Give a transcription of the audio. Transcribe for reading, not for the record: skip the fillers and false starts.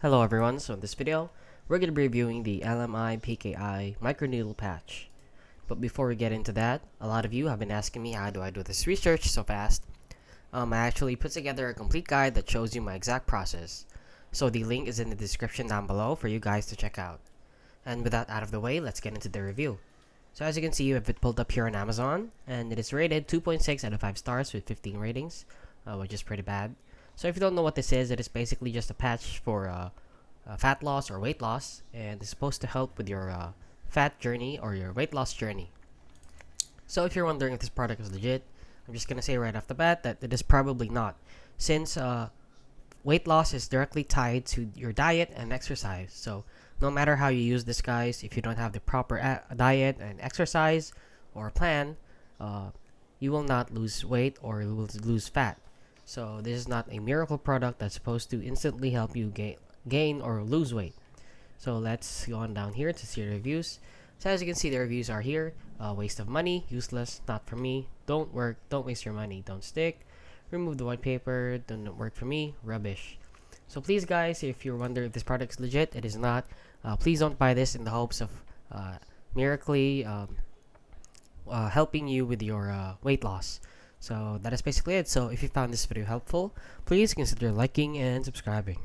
Hello everyone, so in this video, we're going to be reviewing the Lmipki Microneedle Patch. But before we get into that, a lot of you have been asking me how do I do this research so fast. I actually put together a complete guide that shows you my exact process. So the link is in the description down below for you guys to check out. And with that out of the way, let's get into the review. So as you can see, you have it pulled up here on Amazon, and it is rated 2.6 out of 5 stars with 15 ratings, which is pretty bad. So if you don't know what this is, it is basically just a patch for fat loss or weight loss, and it's supposed to help with your fat journey or your weight loss journey. So if you're wondering if this product is legit, I'm just gonna say right off the bat that it is probably not, since weight loss is directly tied to your diet and exercise. So no matter how you use this, guys, if you don't have the proper diet and exercise or plan, you will not lose weight or you will lose fat. So this is not a miracle product that's supposed to instantly help you gain or lose weight. So let's go on down here to see the reviews. So as you can see, the reviews are here. Waste of money, useless, not for me, don't work, don't waste your money, don't stick, remove the white paper, don't work for me, rubbish. So please guys, if you're wondering if this product is legit, it is not. Please don't buy this in the hopes of miraculously helping you with your weight loss. So that is basically it. So if you found this video helpful, please consider liking and subscribing.